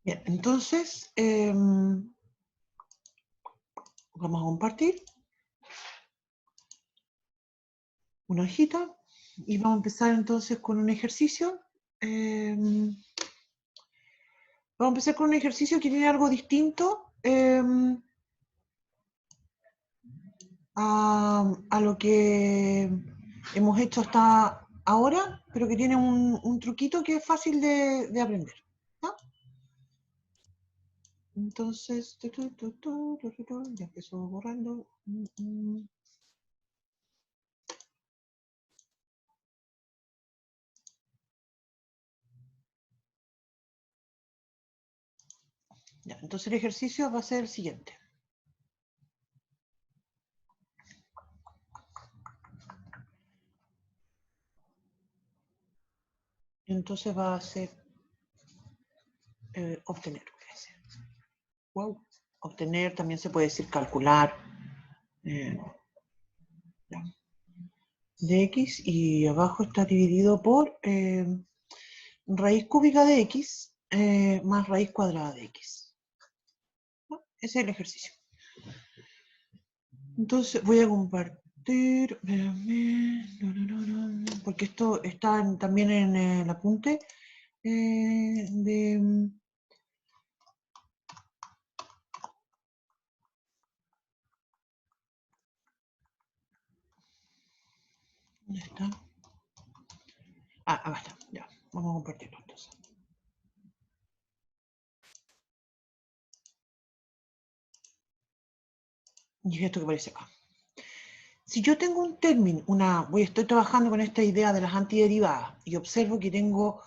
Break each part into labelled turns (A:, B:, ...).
A: Bien, entonces vamos a compartir una hojita y vamos a empezar entonces con un ejercicio. Vamos a empezar con un ejercicio que tiene algo distinto a lo que hemos hecho hasta ahora, pero que tiene un truquito que es fácil de aprender. ¿No? Entonces, ya empezó borrando. Ya, entonces el ejercicio va a ser el siguiente. Entonces va a ser obtener. Wow. Obtener también se puede decir calcular. Ya. De x y abajo está dividido por raíz cúbica de x más raíz cuadrada de x. ¿No? Ese es el ejercicio. Entonces voy a compartir, porque esto está también en el apunte de... ¿Dónde está? Acá está, ya. Vamos a compartirlo entonces. Y esto que aparece acá. Si yo tengo un término, estoy trabajando con esta idea de las antiderivadas y observo que tengo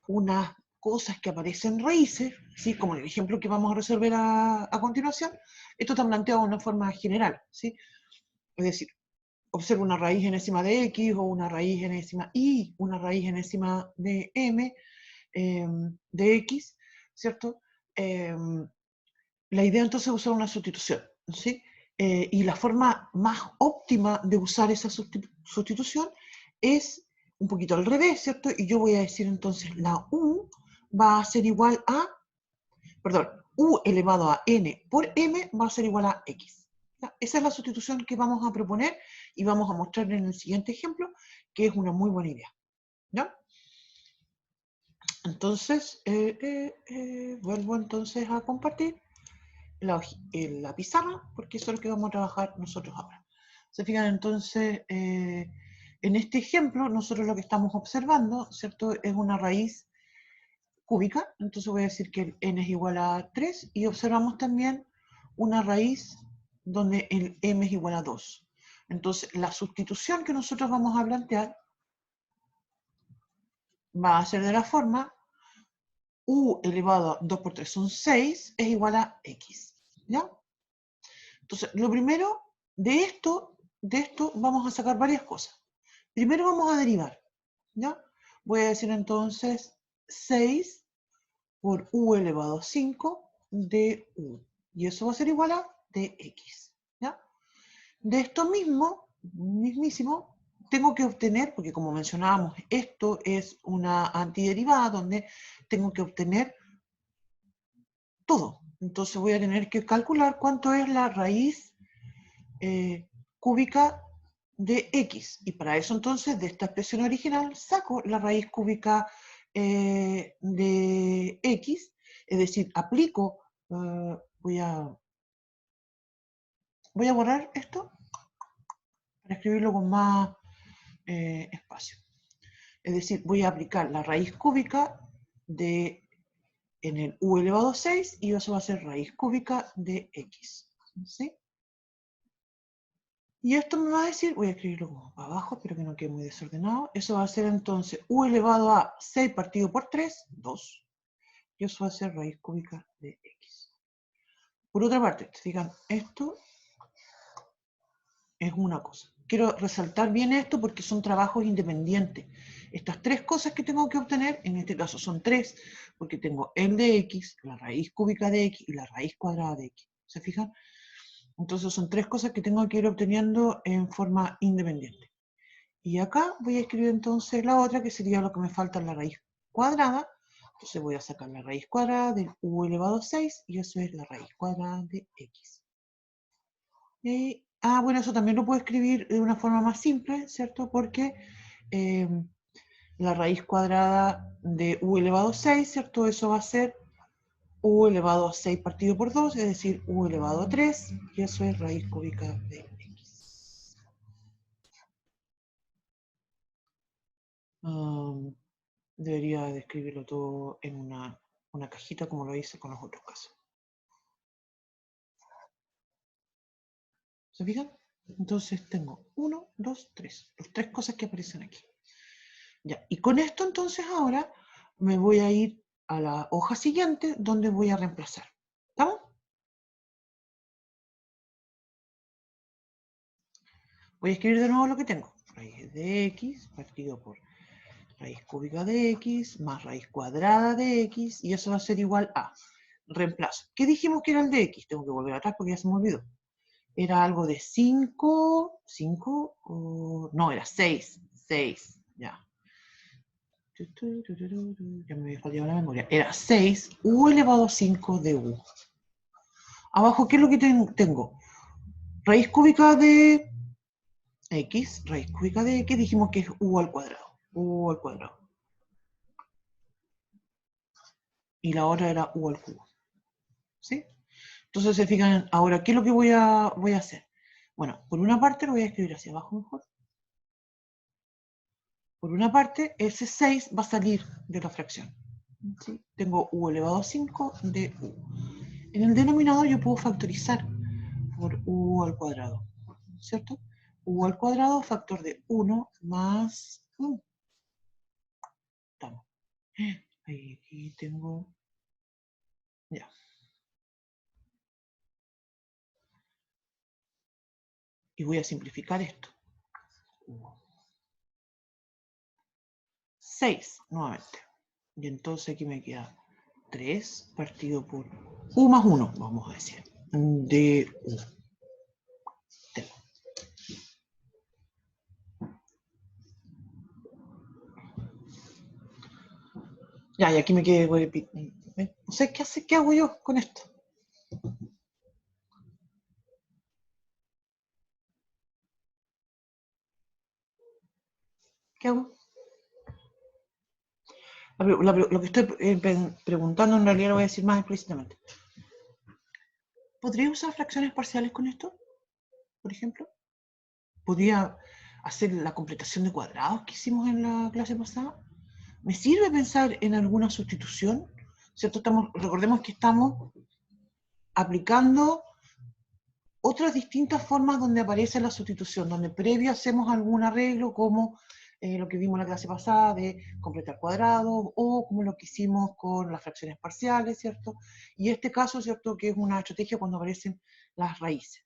A: unas cosas que aparecen raíces, ¿sí? Como el ejemplo que vamos a resolver a continuación, esto está planteado de una forma general, ¿sí? Es decir, observo una raíz enésima de x o una raíz enésima y una raíz enésima de m de x, ¿cierto? La idea entonces es usar una sustitución, ¿sí? Y la forma más óptima de usar esa sustitución es un poquito al revés, ¿cierto? Y yo voy a decir entonces la u va a ser igual a, perdón, u elevado a n por m va a ser igual a x. ¿Ya? Esa es la sustitución que vamos a proponer y vamos a mostrar en el siguiente ejemplo, que es una muy buena idea. ¿Ya? Entonces, vuelvo entonces a compartir la pizarra, porque eso es lo que vamos a trabajar nosotros ahora. Se fijan entonces, en este ejemplo, nosotros lo que estamos observando, ¿cierto? Es una raíz cúbica, entonces voy a decir que el n es igual a 3, y observamos también una raíz donde el m es igual a 2. Entonces, la sustitución que nosotros vamos a plantear va a ser de la forma u elevado a 2 por 3 son 6, es igual a x. ¿Ya? Entonces, lo primero de esto vamos a sacar varias cosas. Primero vamos a derivar, ¿ya? Voy a decir entonces 6 por u elevado a 5 de u. Y eso va a ser igual a dx, ¿ya? De esto mismísimo, tengo que obtener, porque como mencionábamos, esto es una antiderivada donde tengo que obtener todo. Entonces voy a tener que calcular cuánto es la raíz cúbica de x. Y para eso entonces de esta expresión original saco la raíz cúbica de x, es decir, aplico, voy a borrar esto para escribirlo con más espacio. Es decir, voy a aplicar la raíz cúbica en el u elevado a 6 y eso va a ser raíz cúbica de x. ¿Sí? Y esto me va a decir, voy a escribirlo como abajo, espero que no quede muy desordenado. Eso va a ser entonces u elevado a 6 partido por 3, 2. Y eso va a ser raíz cúbica de x. Por otra parte, fijan, esto es una cosa. Quiero resaltar bien esto porque son trabajos independientes. Estas tres cosas que tengo que obtener, en este caso son tres, porque tengo el de x, la raíz cúbica de x y la raíz cuadrada de x. ¿Se fijan? Entonces son tres cosas que tengo que ir obteniendo en forma independiente. Y acá voy a escribir entonces la otra, que sería lo que me falta, la raíz cuadrada, Entonces voy a sacar la raíz cuadrada del u elevado a 6, y eso es la raíz cuadrada de x. Bueno, eso también lo puedo escribir de una forma más simple, ¿cierto? Porque la raíz cuadrada de u elevado a 6, ¿cierto? Eso va a ser u elevado a 6 partido por 2, es decir, u elevado a 3, y eso es raíz cúbica de x. Debería de escribirlo todo en una cajita como lo hice con los otros casos. ¿Se fijan? Entonces tengo 1, 2, 3. Las tres cosas que aparecen aquí. Ya, y con esto entonces ahora me voy a ir a la hoja siguiente donde voy a reemplazar. ¿Estamos? Voy a escribir de nuevo lo que tengo. Raíz de x partido por raíz cúbica de x más raíz cuadrada de x, y eso va a ser igual a reemplazo. ¿Qué dijimos que era el de x? Tengo que volver atrás porque ya se me olvidó. Era algo de 5, no, era 6, ya. Ya me había fallado la memoria. Era 6 u elevado a 5 de u. Abajo, ¿qué es lo que tengo? Raíz cúbica de x, raíz cúbica de x, dijimos que es u al cuadrado. U al cuadrado. Y la otra era u al cubo. ¿Sí? Entonces se fijan, ahora, ¿qué es lo que voy a hacer? Bueno, por una parte lo voy a escribir hacia abajo mejor. Por una parte, ese 6 va a salir de la fracción. ¿Sí? Tengo u elevado a 5 de u. En el denominador yo puedo factorizar por u al cuadrado, ¿cierto? U al cuadrado, factor de 1 más 1. Estamos. Ahí, aquí tengo... Ya. Y voy a simplificar esto. 6 nuevamente. Y entonces aquí me queda 3 partido por u más 1, vamos a decir, de u. Ya, y aquí me quedé, no sé qué hago yo con esto. ¿Qué hago? Lo que estoy preguntando en realidad lo voy a decir más explícitamente. ¿Podría usar fracciones parciales con esto, por ejemplo? ¿Podría hacer la completación de cuadrados que hicimos en la clase pasada? ¿Me sirve pensar en alguna sustitución? ¿Cierto? Recordemos que estamos aplicando otras distintas formas donde aparece la sustitución, donde previo hacemos algún arreglo, como lo que vimos en la clase pasada de completar cuadrados, o como lo que hicimos con las fracciones parciales, ¿cierto? Y este caso, ¿cierto?, que es una estrategia cuando aparecen las raíces.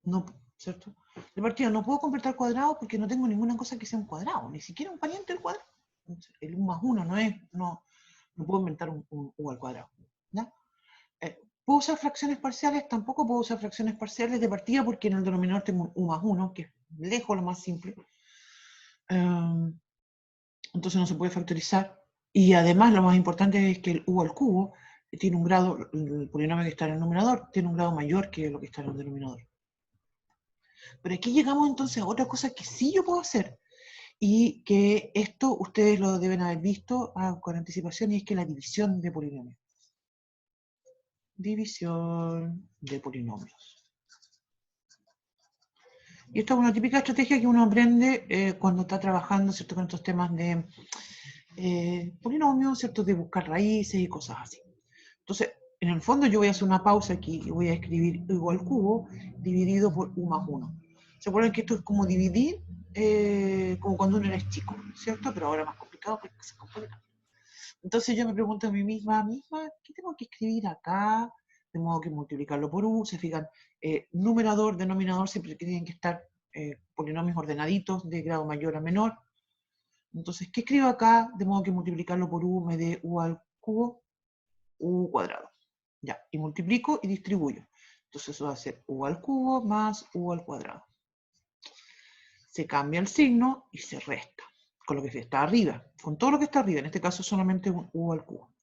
A: No, ¿cierto? De partida no puedo completar cuadrados porque no tengo ninguna cosa que sea un cuadrado, ni siquiera un pariente del cuadrado. El 1 más 1 no puedo inventar un u al cuadrado. ¿Ya? ¿Puedo usar fracciones parciales? Tampoco puedo usar fracciones parciales de partida porque en el denominador tengo un u más 1, que es lejos lo más simple. Entonces no se puede factorizar. Y además lo más importante es que el u al cubo tiene un grado, el polinomio que está en el numerador, tiene un grado mayor que lo que está en el denominador. Pero aquí llegamos entonces a otra cosa que sí yo puedo hacer, y que esto ustedes lo deben haber visto con anticipación, y es que la división de polinomios. División de polinomios. Y esta es una típica estrategia que uno aprende cuando está trabajando, ¿cierto?, con estos temas de polinomios, ¿cierto?, de buscar raíces y cosas así. Entonces, en el fondo yo voy a hacer una pausa aquí y voy a escribir u al cubo dividido por u más 1. ¿Se acuerdan que esto es como dividir, como cuando uno era chico, ¿cierto? Pero ahora más complicado porque se complica. Entonces yo me pregunto a mí misma, ¿qué tengo que escribir acá? De modo que multiplicarlo por u, se fijan, numerador, denominador siempre tienen que estar polinomios ordenaditos de grado mayor a menor. Entonces, ¿qué escribo acá? De modo que multiplicarlo por u me dé u al cubo. u cuadrado. Ya, y multiplico y distribuyo. Entonces eso va a ser u al cubo más u al cuadrado. Se cambia el signo y se resta con lo que está arriba, con todo lo que está arriba, en este caso solamente un u al cubo.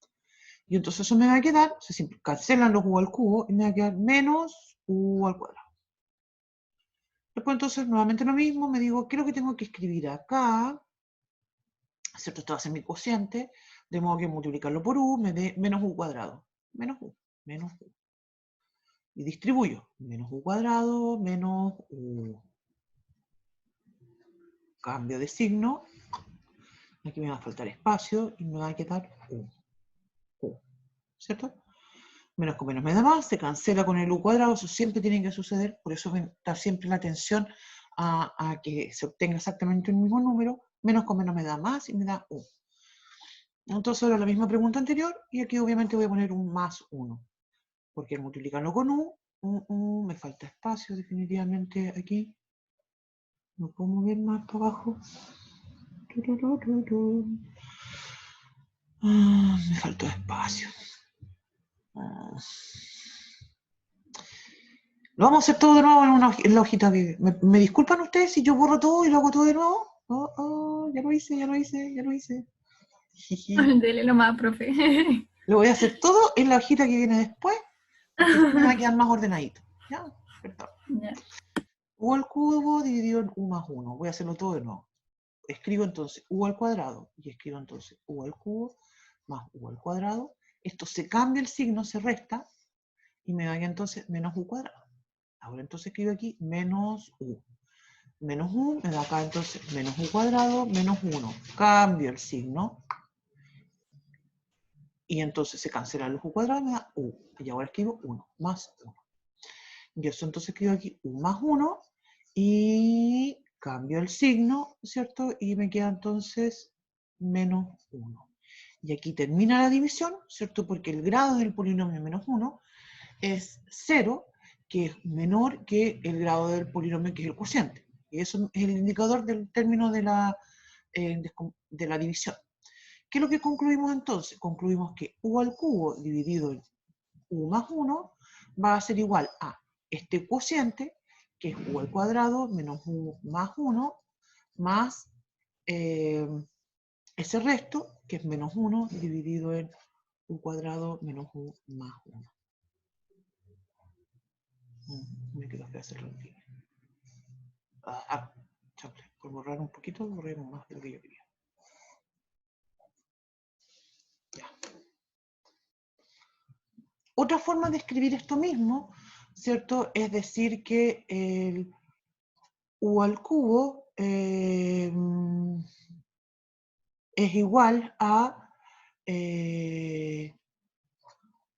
A: Y entonces eso me va a quedar, se cancelan los u al cubo y me va a quedar menos u al cuadrado. Después entonces nuevamente lo mismo, me digo, ¿qué es lo que tengo que escribir acá? ¿Cierto? Esto va a ser mi cociente, de modo que multiplicarlo por u me dé menos u cuadrado. Menos u, menos u. Y distribuyo, menos u cuadrado, menos u. Cambio de signo. Aquí me va a faltar espacio y me va a quedar u. ¿Cierto? Menos con menos me da más, se cancela con el u cuadrado, eso siempre tiene que suceder, por eso está siempre la atención a que se obtenga exactamente el mismo número, menos con menos me da más y me da u. Entonces ahora la misma pregunta anterior, y aquí obviamente voy a poner un más 1, porque al multiplicarlo con u, me falta espacio definitivamente aquí. ¿No puedo mover más para abajo? Me faltó espacio. Lo vamos a hacer todo de nuevo en la hojita. ¿Me disculpan ustedes si yo borro todo y lo hago todo de nuevo? Ya lo hice, ya lo hice, ya lo hice.
B: Dele nomás, profe.
A: Lo voy a hacer todo en la hojita que viene después, porque así me va a quedar más ordenadito. ¿Ya? Perdón.
B: Ya.
A: U al cubo dividido en u más 1. Voy a hacerlo todo de nuevo. Escribo entonces u al cuadrado y escribo entonces u al cubo más u al cuadrado. Esto se cambia el signo, se resta y me da entonces menos u cuadrado. Ahora entonces escribo aquí menos u. Menos u me da acá entonces menos u cuadrado menos 1. Cambio el signo y entonces se cancelan los u cuadrados y me da u. Y ahora escribo 1 más 1. Y eso entonces escribo aquí u más 1 y cambio el signo, ¿cierto? Y me queda entonces menos 1. Y aquí termina la división, ¿cierto? Porque el grado del polinomio menos 1 es 0, que es menor que el grado del polinomio que es el cociente. Y eso es el indicador del término de la división. ¿Qué es lo que concluimos entonces? Concluimos que u al cubo dividido en u más 1 va a ser igual a este cociente, que es u al cuadrado menos u más 1, más ese resto, que es menos 1 dividido en u cuadrado menos u más 1. Me quedo que hacerlo en fin. Por borrar un poquito, borré más de lo que yo quería. Ya. Otra forma de escribir esto mismo, ¿cierto? Es decir que el u al cubo es igual a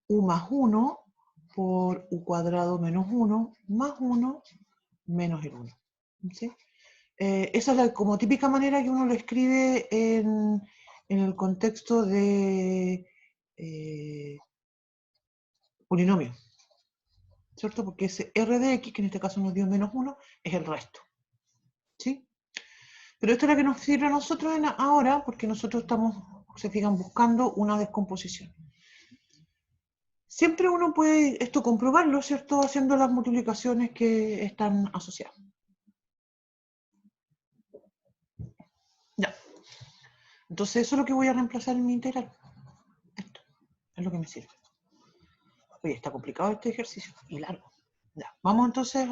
A: u más 1 por u cuadrado menos 1 más 1 menos el 1. ¿Sí? Esa es como típica manera que uno lo escribe en el contexto de polinomio, ¿cierto? Porque ese r de x, que en este caso nos dio menos 1, es el resto. ¿Sí? Pero esto es lo que nos sirve a nosotros ahora, porque nosotros estamos, se fijan, buscando una descomposición. Siempre uno puede esto comprobarlo, ¿cierto? Haciendo las multiplicaciones que están asociadas. Ya. Entonces eso es lo que voy a reemplazar en mi integral. Esto es lo que me sirve. Oye, está complicado este ejercicio y largo. Ya. Vamos entonces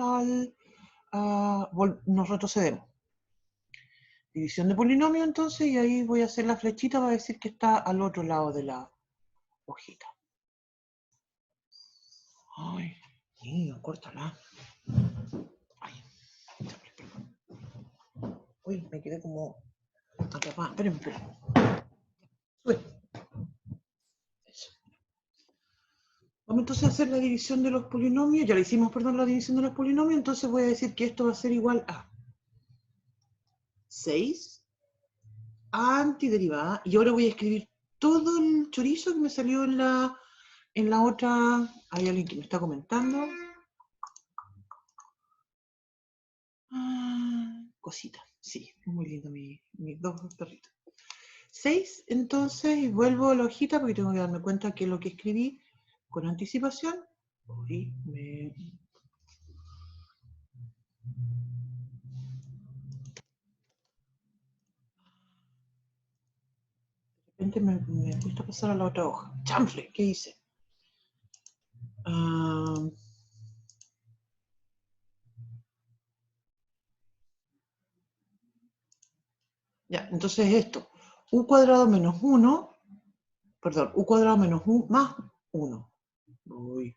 A: nos retrocedemos. División de polinomio entonces, y ahí voy a hacer la flechita para decir que está al otro lado de la hojita. Ay, niño, córtala. Ay, perdón. Uy, me quedé como atrapada. Espérenme. Sube. Eso. Vamos entonces a hacer la división de los polinomios. Ya le hicimos, perdón, la división de los polinomios. Entonces voy a decir que esto va a ser igual a 6 antiderivada. Y ahora voy a escribir todo el chorizo que me salió en la otra. Hay alguien que me está comentando. Cosita. Sí, muy lindo mis dos perritos. 6, entonces, y vuelvo a la hojita porque tengo que darme cuenta que lo que escribí con anticipación. Y de repente me gusta pasar a la otra hoja. ¡Chanfle! ¿Qué hice? Ya, entonces esto. U cuadrado menos 1, perdón, U cuadrado menos U más 1. Uy.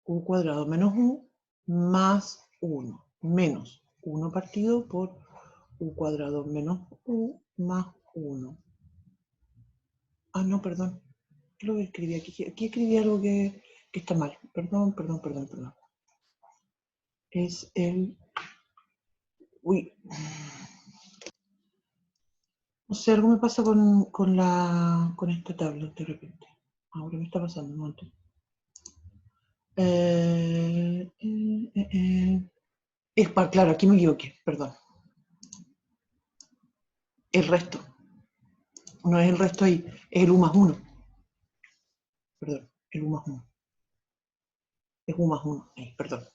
A: U cuadrado menos U más 1, menos 1 partido por U cuadrado menos U más 1. Ah, no, perdón. ¿Qué lo que escribí aquí? Aquí escribí algo que está mal. Perdón. Es el... Uy. No sé, algo me pasa con esta tabla de repente. Ahora me está pasando, no antes. Claro, aquí me equivoqué, perdón. El resto. No es el resto ahí, es el U más 1. Perdón, el U más 1. Es U más 1. Ahí, perdón.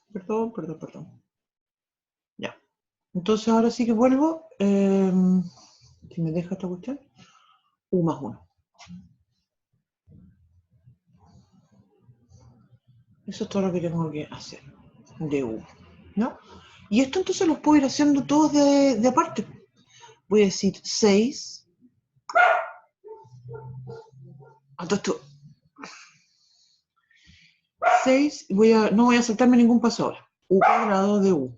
A: Ya. Entonces ahora sí que vuelvo. Si me deja esta cuestión. U más 1. Eso es todo lo que tengo que hacer. De U. ¿No? Y esto entonces los puedo ir haciendo todos de aparte. Voy a decir 6. Entonces, 6, no voy a saltarme ningún paso ahora. U cuadrado de U.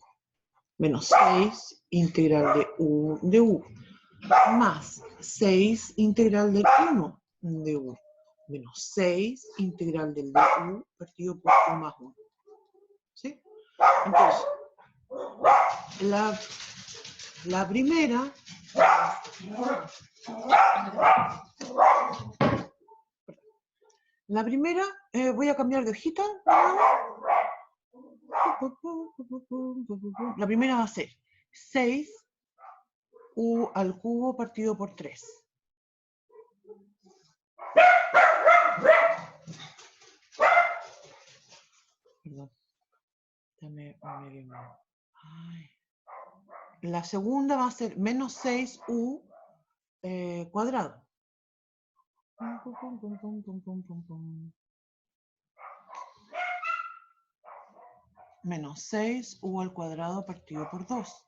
A: Menos 6 integral de U de U. Más 6 integral del 1 de U. Menos 6 integral del de U partido por U más 1. ¿Sí? Entonces, la primera... voy a cambiar de hojita. La primera va a ser 6 U al cubo partido por 3. Perdón. La segunda va a ser menos 6U cuadrado. Menos 6U al cuadrado partido por 2.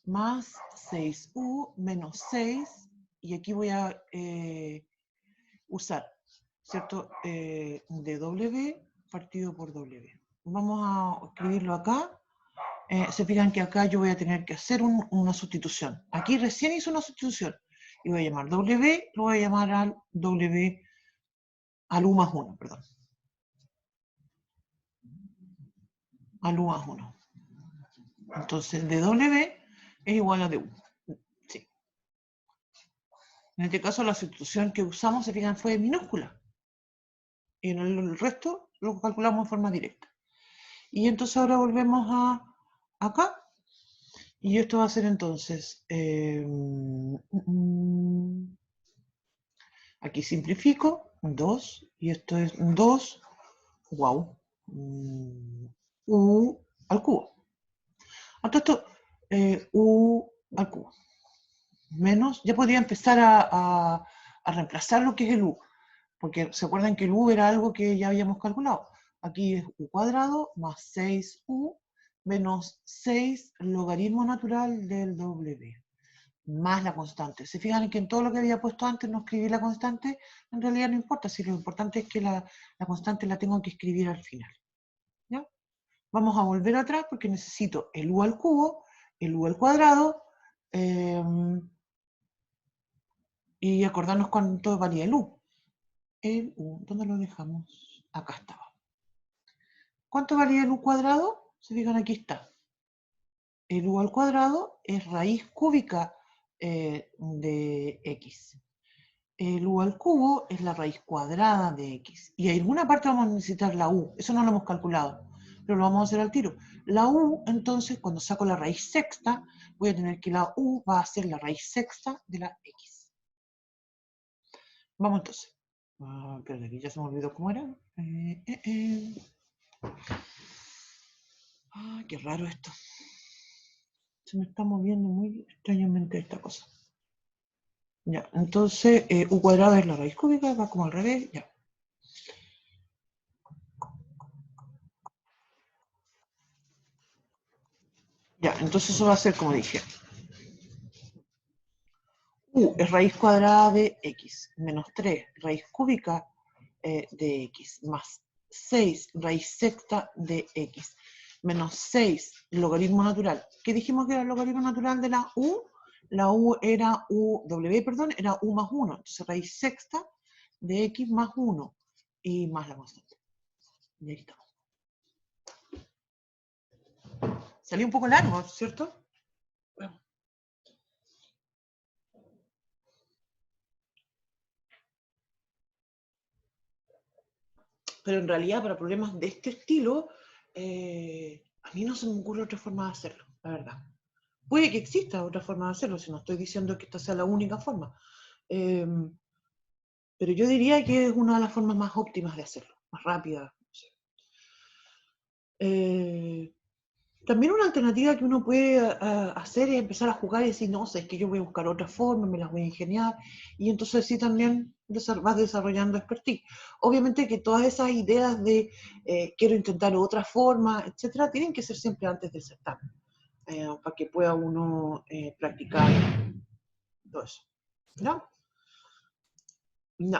A: Más 6U menos 6. Y aquí voy a usar, ¿cierto? dw partido por W. Vamos a escribirlo acá. Se fijan que acá yo voy a tener que hacer una sustitución. Aquí recién hice una sustitución. Y voy a llamar W, lo voy a llamar al W, al U más 1, perdón. Al U más 1. Entonces, dw es igual a du. Sí. En este caso, la sustitución que usamos, se fijan, fue minúscula. Y en el resto lo calculamos de forma directa. Y entonces ahora volvemos a acá. Y esto va a ser entonces... aquí simplifico. 2. Y esto es 2. Wow. U al cubo. Entonces esto, U al cubo. Menos, ya podría empezar a reemplazar lo que es el U. Porque se acuerdan que el U era algo que ya habíamos calculado. Aquí es U cuadrado más 6U menos 6 logaritmo natural del W. Más la constante. Se fijan que en todo lo que había puesto antes no escribí la constante, en realidad no importa, si lo importante es que la constante la tengo que escribir al final. ¿Ya? Vamos a volver atrás porque necesito el U al cubo, el U al cuadrado, y acordarnos cuánto valía el U. El U, ¿dónde lo dejamos? Acá estaba. ¿Cuánto valía el U cuadrado? Se fijan, aquí está. El U al cuadrado es raíz cúbica de X. El U al cubo es la raíz cuadrada de X. Y en alguna parte vamos a necesitar la U. Eso no lo hemos calculado. pero lo vamos a hacer al tiro. La u, entonces, cuando saco la raíz sexta, voy a tener que la u va a ser la raíz sexta de la x. Vamos entonces. Espérate, que ya se me olvidó cómo era. Qué raro esto. Se me está moviendo muy extrañamente esta cosa. Ya, entonces, u cuadrado es la raíz cúbica, va como al revés, ya. Ya, entonces eso va a ser como dije. U es raíz cuadrada de x, menos 3 raíz cúbica de x, más 6 raíz sexta de x, menos 6 logaritmo natural. ¿Qué dijimos que era el logaritmo natural de la u? La u era w, perdón, era u más 1. Entonces raíz sexta de x más 1 y más la constante. Y ahí estamos. Salió un poco largo, ¿cierto? Bueno. Pero en realidad para problemas de este estilo, a mí no se me ocurre otra forma de hacerlo, la verdad. Puede que exista otra forma de hacerlo, si no estoy diciendo que esta sea la única forma. Pero yo diría que es una de las formas más óptimas de hacerlo, más rápida. No sé. También una alternativa que uno puede hacer es empezar a jugar y decir, no sé, es que yo voy a buscar otra forma, me las voy a ingeniar, y entonces sí también vas desarrollando expertise. Obviamente que todas esas ideas de quiero intentar otra forma, etcétera, tienen que ser siempre antes del certamen, para que pueda uno practicar todo eso. ¿Ya?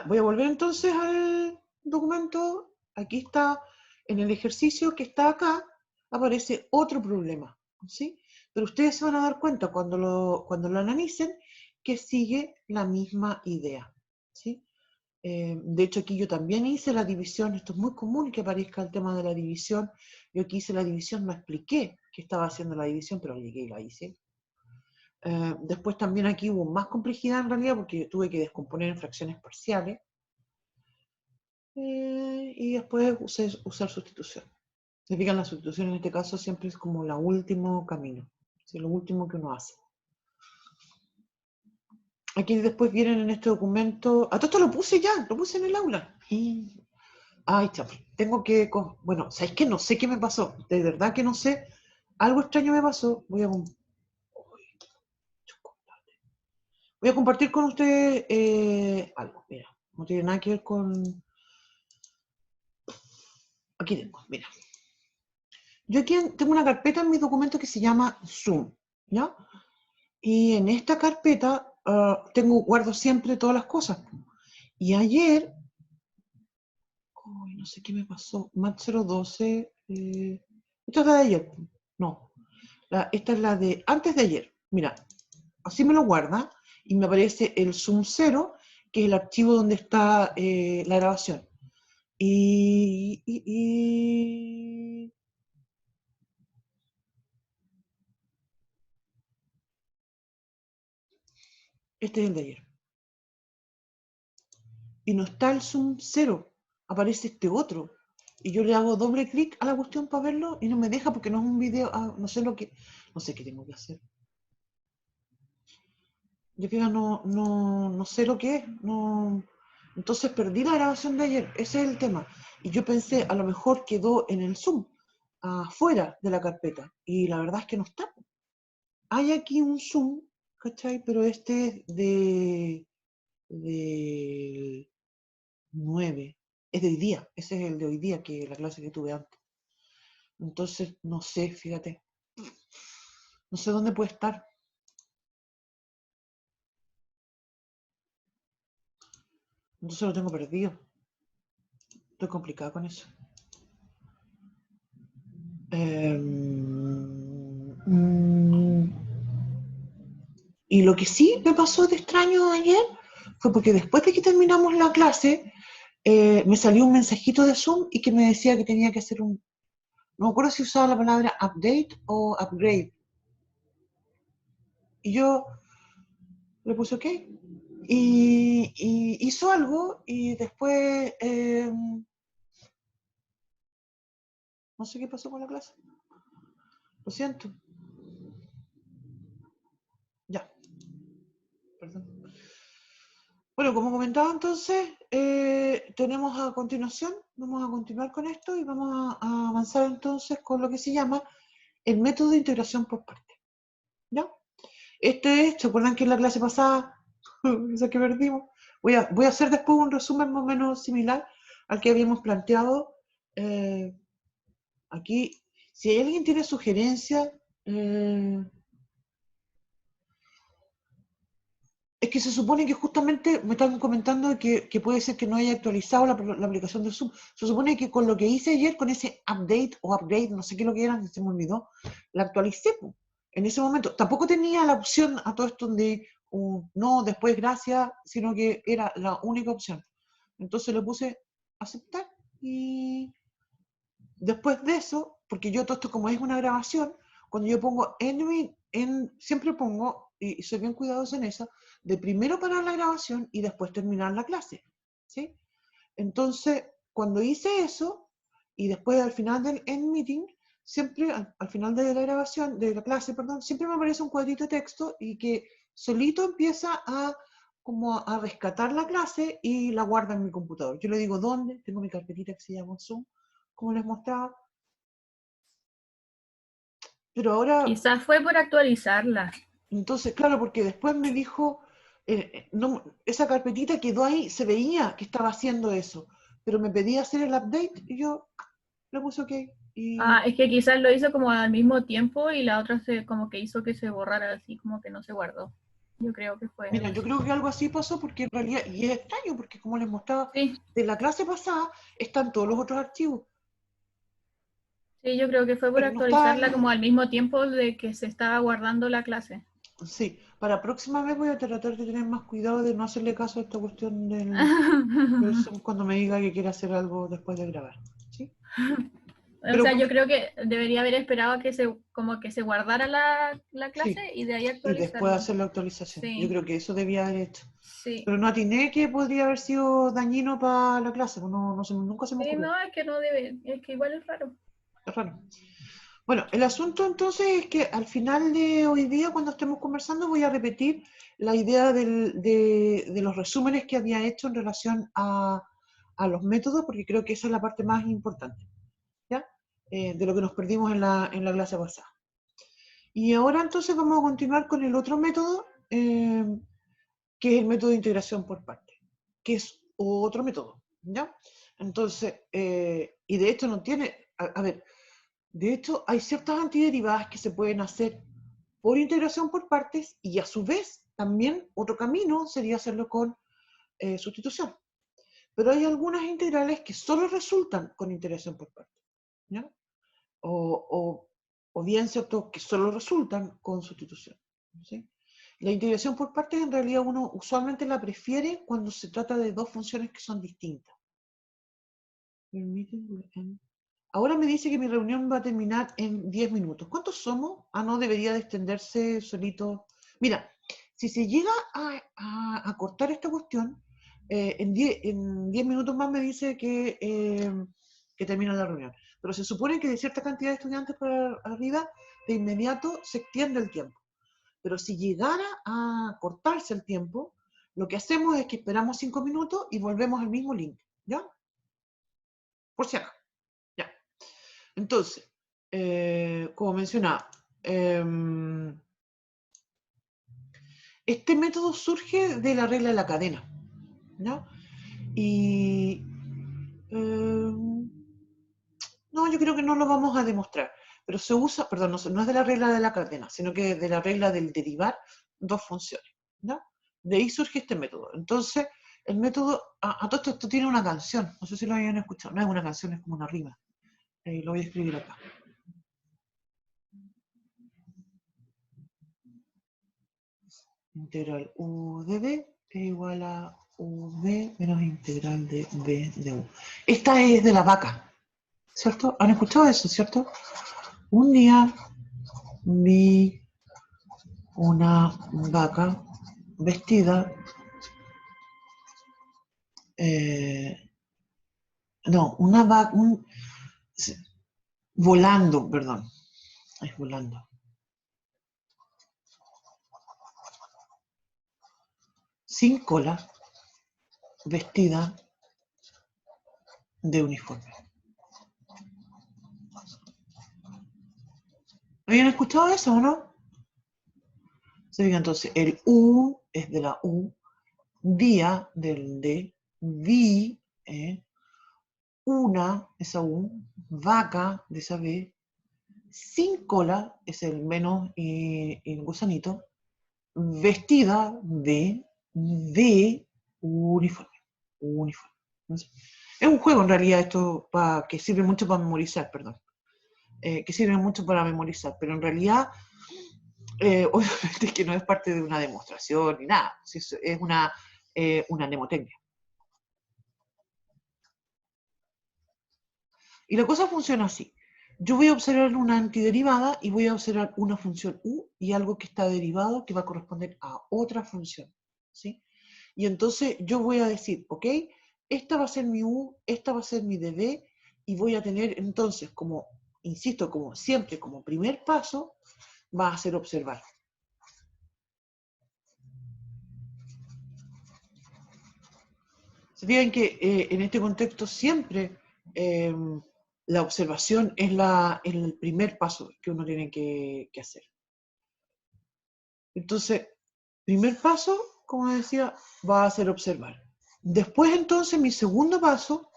A: Voy a volver entonces al documento. Aquí está, en el ejercicio que está acá, aparece otro problema, ¿sí? Pero ustedes se van a dar cuenta cuando lo analicen que sigue la misma idea, ¿sí? De hecho, aquí yo también hice la división. Esto es muy común que aparezca el tema de la división. Yo aquí hice la división, no expliqué que estaba haciendo la división, pero llegué y la hice. Después también aquí hubo más complejidad en realidad porque tuve que descomponer en fracciones parciales. Y después usar sustitución. Se fijan, la sustitución en este caso siempre es como el último camino, ¿sí? Lo último que uno hace. Aquí después vienen en este documento, todo esto lo puse ya, lo puse en el aula. Ay, chaval, tengo que, bueno, ¿sabéis qué? No sé qué me pasó, de verdad que no sé, algo extraño me pasó, voy a compartir con ustedes algo, mira, no tiene nada que ver con, aquí tengo, mira. Yo aquí tengo una carpeta en mi documento que se llama Zoom, ¿ya? Y en esta carpeta guardo siempre todas las cosas. Y ayer, no sé qué me pasó, Mat 012, esta es la de ayer, no, esta es la de antes de ayer. Mira, así me lo guarda y me aparece el Zoom 0, que es el archivo donde está la grabación. Este es el de ayer. Y no está el Zoom 0, aparece este otro. Y yo le hago doble clic a la cuestión para verlo y no me deja porque no es un video, no sé qué tengo que hacer. Yo fíjate, no sé lo que es, no. Entonces perdí la grabación de ayer, ese es el tema. Y yo pensé, a lo mejor quedó en el Zoom, afuera de la carpeta. Y la verdad es que no está. Hay aquí un Zoom, ¿cachai? Pero este es de 9. Es de hoy día, ese es el de hoy día, que la clase que tuve antes. Entonces, no sé, fíjate. No sé dónde puede estar. Entonces lo tengo perdido. Estoy complicada con eso. Y lo que sí me pasó de extraño ayer fue porque después de que terminamos la clase, me salió un mensajito de Zoom y que me decía que tenía que hacer un... No me acuerdo si usaba la palabra update o upgrade. Y yo le puse OK. Y hizo algo y después No sé qué pasó con la clase. Lo siento. Ya. Perdón. Bueno, como comentaba entonces, tenemos a continuación, vamos a continuar con esto y vamos a avanzar entonces con lo que se llama el método de integración por partes. ¿Ya? ¿Se acuerdan que en la clase pasada, esa que perdimos? Voy a hacer después un resumen más o menos similar al que habíamos planteado aquí. Si alguien tiene sugerencias, es que se supone que justamente me están comentando que puede ser que no haya actualizado la aplicación del Zoom. Se supone que con lo que hice ayer, con ese update o upgrade, no sé qué es lo que era, se me olvidó, la actualicé en ese momento. Tampoco tenía la opción a todo esto de no, después gracias, sino que era la única opción. Entonces le puse aceptar y después de eso, porque yo todo esto como es una grabación, cuando yo pongo siempre pongo, y soy bien cuidadosa en eso, de primero parar la grabación y después terminar la clase, ¿sí? Entonces, cuando hice eso, y después al final del end meeting, siempre al final de la grabación, de la clase, perdón, siempre me aparece un cuadrito de texto y que solito empieza como a rescatar la clase y la guarda en mi computador. Yo le digo dónde, tengo mi carpetita que se llama Zoom, como les mostraba. Pero ahora,
B: Quizás fue por actualizarla.
A: entonces, claro, porque después me dijo, no, esa carpetita quedó ahí, se veía que estaba haciendo eso, pero me pedía hacer el update y yo le puse OK. Y
B: Es que quizás lo hizo como al mismo tiempo y la otra como que hizo que se borrara así, como que no se guardó. Yo creo que fue
A: mira,
B: algo
A: yo
B: así.
A: creo que algo así pasó porque en realidad, y es extraño porque como les mostraba,
B: Sí,
A: de la clase pasada están todos los otros archivos,
B: sí, yo creo que fue por
A: pero no estaban.
B: actualizarla como al mismo tiempo de que se estaba guardando la clase.
A: Sí, para la próxima vez voy a tratar de tener más cuidado de no hacerle caso a esta cuestión del Zoom cuando me diga que quiere hacer algo después de grabar. ¿Sí?
B: O
A: Pero
B: sea, yo creo que debería haber esperado a que como que se guardara la clase
A: sí,
B: y de ahí
A: y después
B: actualizarlo.
A: hacer la actualización. Yo
B: Sí,
A: creo que eso debía haber hecho.
B: sí.
A: Pero no atiné que podría haber sido dañino para la clase, pues no, nunca se me
B: Sí,
A: ocurrió.
B: no, es que no debe, es que igual es raro.
A: Es raro. Bueno, el asunto entonces es que al final de hoy día, cuando estemos conversando, voy a repetir la idea de los resúmenes que había hecho en relación a los métodos, porque creo que esa es la parte más importante, ¿ya? De lo que nos perdimos en la clase pasada. Y ahora entonces vamos a continuar con el otro método, que es el método de integración por partes, que es otro método, ¿ya? Entonces, y de hecho no tiene, a ver, de hecho hay ciertas antiderivadas que se pueden hacer por integración por partes y a su vez también otro camino sería hacerlo con sustitución. Pero hay algunas integrales que solo resultan con integración por partes, ¿ya? O bien, ¿cierto?, que solo resultan con sustitución, ¿sí? La integración por partes en realidad uno usualmente la prefiere cuando se trata de dos funciones que son distintas. Ahora me dice que mi reunión va a terminar en 10 minutos. ¿Cuántos somos? No debería de extenderse solito. Mira, si se llega a cortar esta cuestión, en 10 minutos más me dice que termina la reunión. Pero se supone que de cierta cantidad de estudiantes para arriba, de inmediato se extiende el tiempo. Pero si llegara a cortarse el tiempo, lo que hacemos es que esperamos 5 minutos y volvemos al mismo link, ¿ya? Por si acaso, ¿ya? Entonces, como mencionaba, este método surge de la regla de la cadena, ¿no? Y no, yo creo que no lo vamos a demostrar, pero se usa, perdón, no es de la regla de la cadena, sino que de la regla del derivar dos funciones, ¿no? De ahí surge este método. Entonces, el método, a todo esto tiene una canción, no sé si lo habían escuchado, no es una canción, es como una rima. Lo voy a escribir acá. Integral u de b es igual a v menos integral de b de u. Esta es de la vaca, ¿cierto? ¿Han escuchado eso, cierto? Un día vi una vaca vestida, no, una vaca, volando, perdón. Es volando. Sin cola, vestida de uniforme. ¿Habían escuchado eso o no? Se diga entonces, el U es de la U, día del D, vi, una, esa U, vaca, de esa B, sin cola, es el menos y el gusanito, vestida de uniforme. Uniforme. Es un juego en realidad esto que sirve mucho para memorizar, perdón. Que sirve mucho para memorizar, pero en realidad obviamente que no es parte de una demostración ni nada, es una mnemotecnia. Y la cosa funciona así. Yo voy a observar una antiderivada y voy a observar una función u y algo que está derivado que va a corresponder a otra función, ¿sí? Y entonces yo voy a decir, ok, esta va a ser mi u, esta va a ser mi db, y voy a tener entonces como, insisto, como siempre, como primer paso, va a ser observar. Se fijan que en este contexto siempre la observación es el primer paso que uno tiene que hacer. Entonces, primer paso, como decía, va a ser observar. Después, entonces, mi segundo paso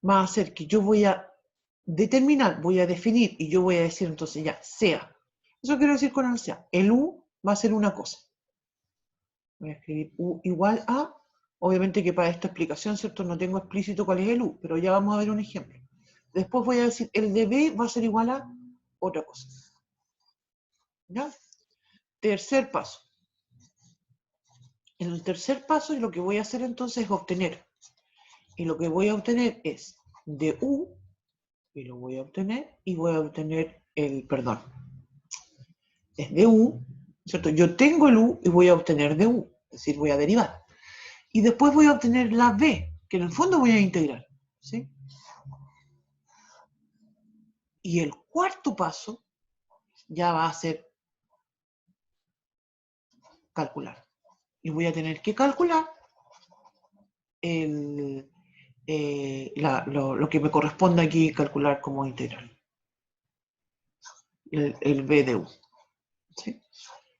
A: va a ser que yo voy a determinar, voy a definir, y yo voy a decir entonces ya, sea. Eso quiero decir con el sea. El u va a ser una cosa. Voy a escribir u igual a, obviamente que para esta explicación, ¿cierto? No tengo explícito cuál es el u, pero ya vamos a ver un ejemplo. Después voy a decir, el de b va a ser igual a otra cosa. ¿Ya? Tercer paso. En el tercer paso, lo que voy a hacer entonces es obtener. Y lo que voy a obtener es de u, y lo voy a obtener, y voy a obtener el, perdón, es de u, ¿cierto? Yo tengo el u y voy a obtener de u, es decir, voy a derivar. Y después voy a obtener la b, que en el fondo voy a integrar, ¿sí? Y el cuarto paso ya va a ser calcular. Y voy a tener que calcular lo que me corresponde aquí calcular como integral. El b de u. ¿Sí?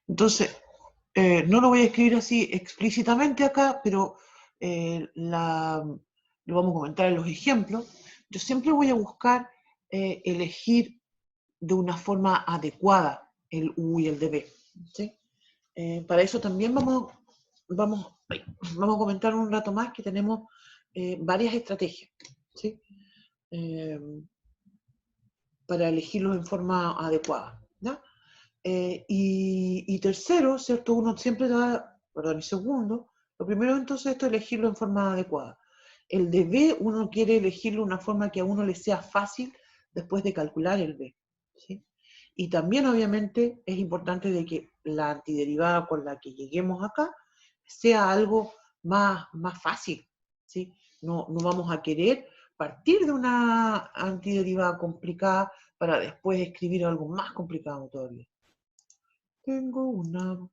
A: Entonces, no lo voy a escribir así explícitamente acá, pero lo vamos a comentar en los ejemplos. Yo siempre voy a buscar elegir de una forma adecuada el U y el DB. ¿Sí? Para eso también vamos a comentar un rato más que tenemos varias estrategias, ¿sí? Para elegirlos en forma adecuada. ¿Ya? Y tercero, ¿cierto? Uno siempre da, perdón, y segundo, lo primero entonces esto es elegirlo en forma adecuada. El de B uno quiere elegirlo de una forma que a uno le sea fácil después de calcular el B, ¿sí? Y también obviamente es importante de que la antiderivada con la que lleguemos acá sea algo más fácil, ¿sí? No vamos a querer partir de una antiderivada complicada para después escribir algo más complicado todavía. Tengo un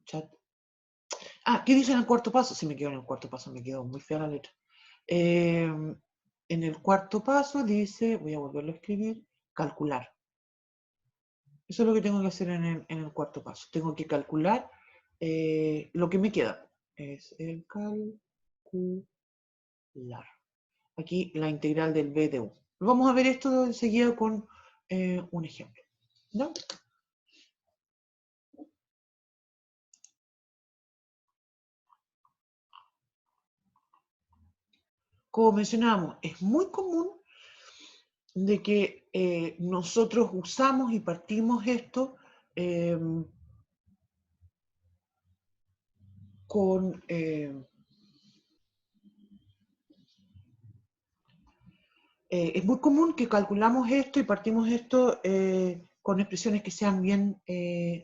A: chat. Ah, ¿qué dice en el cuarto paso? Sí, me quedo en el cuarto paso, me quedó muy fea la letra. En el cuarto paso dice, voy a volverlo a escribir, calcular. Eso es lo que tengo que hacer en el cuarto paso. Tengo que calcular lo que me queda. Es el calcular. Aquí la integral del b de u. Vamos a ver esto enseguida con un ejemplo. ¿No? Como mencionábamos, es muy común de que nosotros usamos y partimos esto con... es muy común que calculamos esto y partimos esto con expresiones que sean bien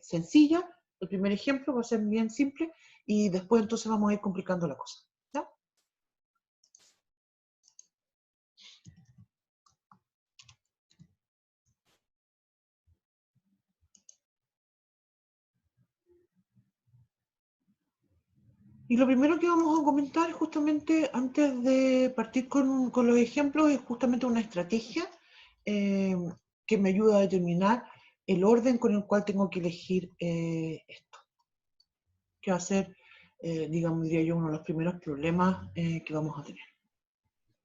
A: sencillas. El primer ejemplo va a ser bien simple y después entonces vamos a ir complicando la cosa. ¿Ya? Y lo primero que vamos a comentar justamente antes de partir con los ejemplos es justamente una estrategia que me ayuda a determinar el orden con el cual tengo que elegir esto, que va a ser, digamos, diría yo, uno de los primeros problemas que vamos a tener.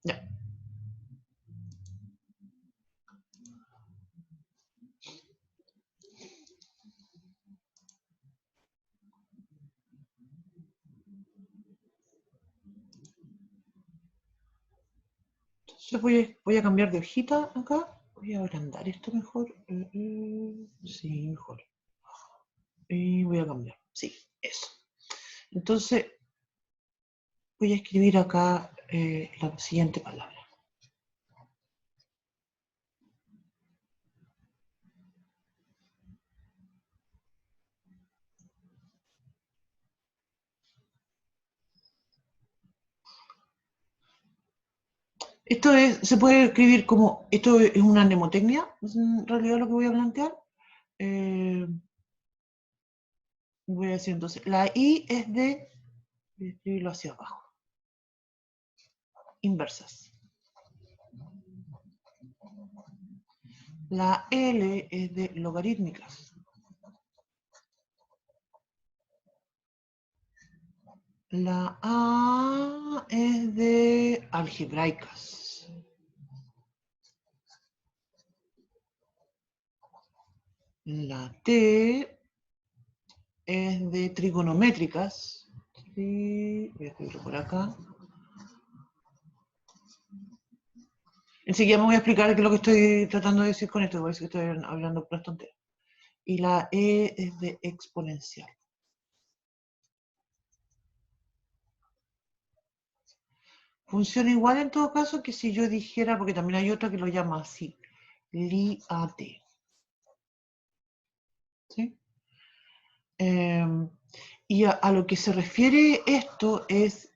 A: Ya. Entonces voy a cambiar de hojita acá. Voy a agrandar esto mejor. Sí, mejor. Y voy a cambiar. Sí, eso. Entonces, voy a escribir acá la siguiente palabra. Esto se puede escribir como, esto es una mnemotecnia, es en realidad lo que voy a plantear. Voy a decir entonces, la I es voy a escribirlo hacia abajo. Inversas. La L es de logarítmicas. La A es de algebraicas. La T es de trigonométricas. Voy a escribirlo por acá. Enseguida me voy a explicar qué es lo que estoy tratando de decir con esto, parece que estoy hablando por las tonterías. Y la E es de exponencial. Funciona igual en todo caso que si yo dijera, porque también hay otra que lo llama así, LIAT. ¿Sí? Y a lo que se refiere esto es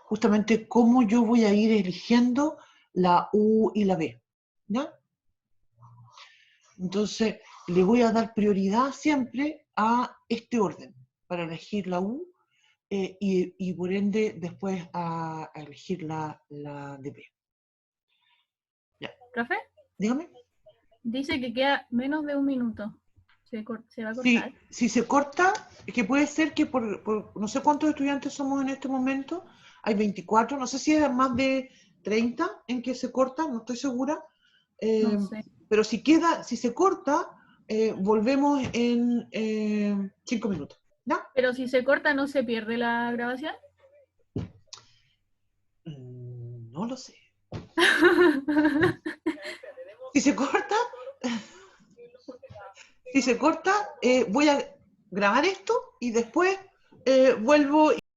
A: justamente cómo yo voy a ir eligiendo la U y la B. ¿Ya? Entonces, le voy a dar prioridad siempre a este orden para elegir la U y por ende después a elegir la de B. Ya.
B: ¿Profe?
A: Dígame.
B: Dice que queda menos de un minuto. ¿Se va a cortar?
A: Sí, si se corta, que puede ser que por no sé cuántos estudiantes somos en este momento, hay 24, no sé si es más de 30 en que se corta, no estoy segura,
B: No sé.
A: pero si se corta, volvemos en 5 minutos, ¿ya?
B: Pero si se corta, ¿no se pierde la grabación?
A: No lo sé. Si se corta, voy a grabar esto y después vuelvo